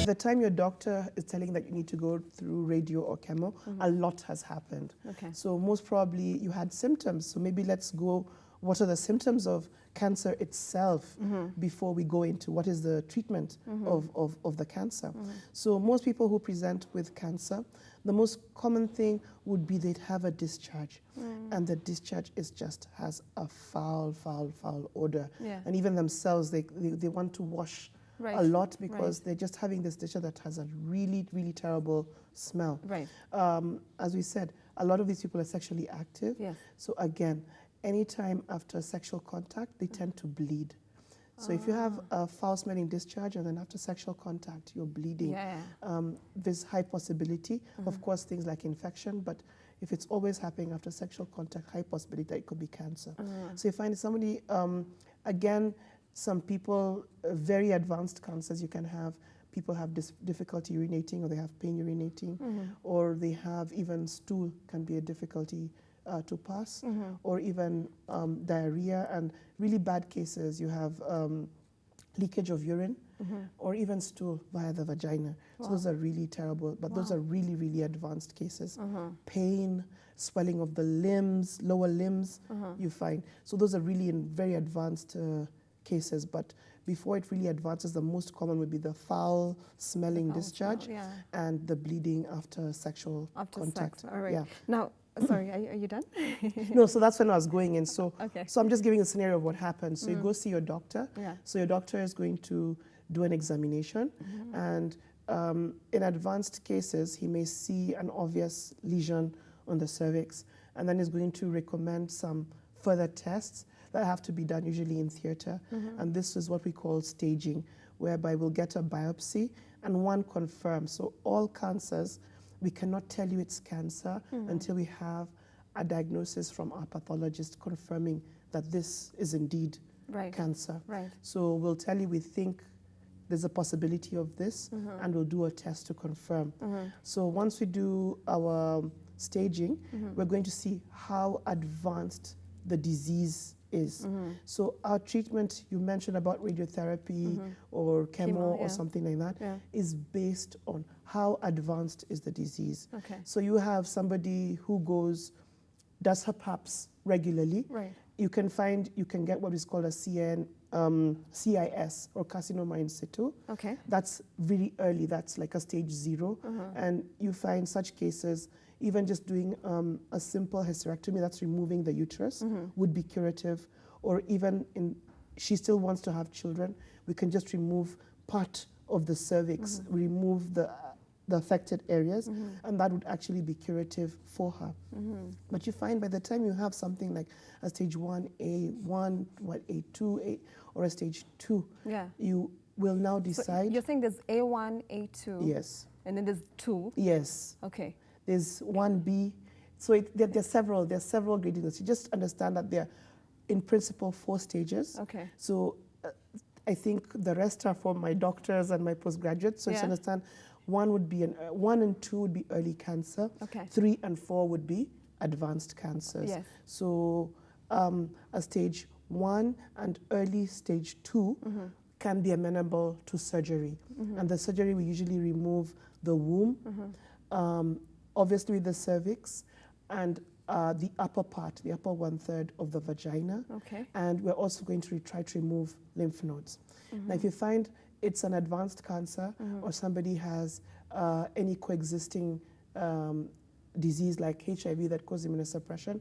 the time your doctor is telling that you need to go through radio or chemo, a lot has happened. Okay. So most probably you had symptoms. So maybe let's go, what are the symptoms of cancer itself before we go into what is the treatment of the cancer. So most people who present with cancer, the most common thing would be they'd have a discharge. And the discharge has a foul odor. Yeah. And even themselves, they want to wash a lot because they're just having this discharge that has a really, really terrible smell. Right. As we said, a lot of these people are sexually active. Yes. So again, anytime after sexual contact, they tend to bleed. So if you have a foul-smelling discharge and then after sexual contact, you're bleeding, there's high possibility. Of course, things like infection, but if it's always happening after sexual contact, high possibility that it could be cancer. So you find somebody, again, some people, very advanced cancers, you can have people have difficulty urinating, or they have pain urinating, or they have even stool can be a difficulty to pass, or even diarrhea, and really bad cases, you have leakage of urine, or even stool via the vagina. So those are really terrible, but those are really, really advanced cases. Pain, swelling of the limbs, lower limbs, you find. So those are really in very advanced cases, but before it really advances, the most common would be the foul-smelling discharge and the bleeding after sexual contact. Sex. All right. Yeah. Now, sorry, are you done? No, so that's when I was going in. So, okay. So I'm just giving a scenario of what happens. So you go see your doctor. Yeah. So your doctor is going to do an examination, and in advanced cases, he may see an obvious lesion on the cervix, and then is going to recommend some further tests that have to be done usually in theater. And this is what we call staging, whereby we'll get a biopsy and one confirms. So all cancers, we cannot tell you it's cancer until we have a diagnosis from our pathologist confirming that this is indeed cancer. Right. So we'll tell you we think there's a possibility of this, and we'll do a test to confirm. So once we do our staging, we're going to see how advanced the disease is. So our treatment, you mentioned about radiotherapy or chemo or something like that, is based on how advanced is the disease. Okay. So you have somebody who does her PAPs regularly. Right. You can get what is called a CIS or carcinoma in situ. Okay. That's really early, that's like a stage 0. And you find such cases, even just doing a simple hysterectomy, that's removing the uterus, would be curative. Or even she still wants to have children, we can just remove part of the cervix, remove the affected areas, and that would actually be curative for her. But you find by the time you have something like a stage 1A1, A2, or a stage 2, you will now decide. So you're saying there's A1, A2? Yes. And then there's 2? Yes. Okay. There's 1B. So there are several gradients. You just understand that they're, in principle, 4 stages. Okay. So I think the rest are for my doctors and my postgraduates. So you understand, 1 and 2 would be early cancer. Okay. 3 and 4 would be advanced cancers. Yes. So a stage 1 and early stage 2 can be amenable to surgery. And the surgery, we usually remove the womb, obviously the cervix, and the upper part, the upper 1/3 of the vagina. Okay. And we're also going to try to remove lymph nodes. Now, if you find it's an advanced cancer, or somebody has any coexisting disease like HIV that causes immunosuppression,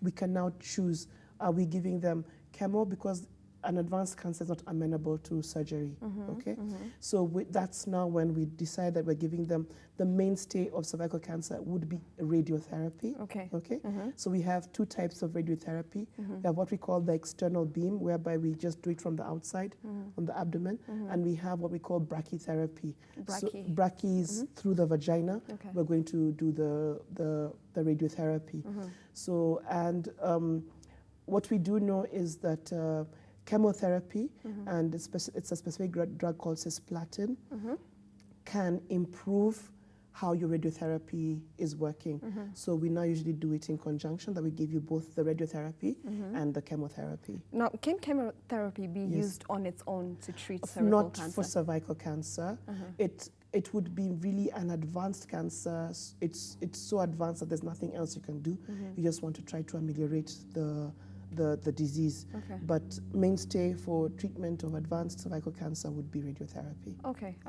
we can now choose, are we giving them chemo, because an advanced cancer is not amenable to surgery, okay? So that's now when we decide that we're giving them the mainstay of cervical cancer would be radiotherapy, okay? So we have 2 types of radiotherapy. We have what we call the external beam, whereby we just do it from the outside on the abdomen, and we have what we call brachytherapy. So brachy is through the vagina. Okay. We're going to do the radiotherapy. So, and what we do know is that chemotherapy, and it's a specific drug called cisplatin, can improve how your radiotherapy is working. So we now usually do it in conjunction, that we give you both the radiotherapy and the chemotherapy. Now, can chemotherapy be used on its own to treat cervical cancer? Not for cervical cancer. it would be really an advanced cancer. It's so advanced that there's nothing else you can do. You just want to try to ameliorate the disease. Okay. But mainstay for treatment of advanced cervical cancer would be radiotherapy. Okay.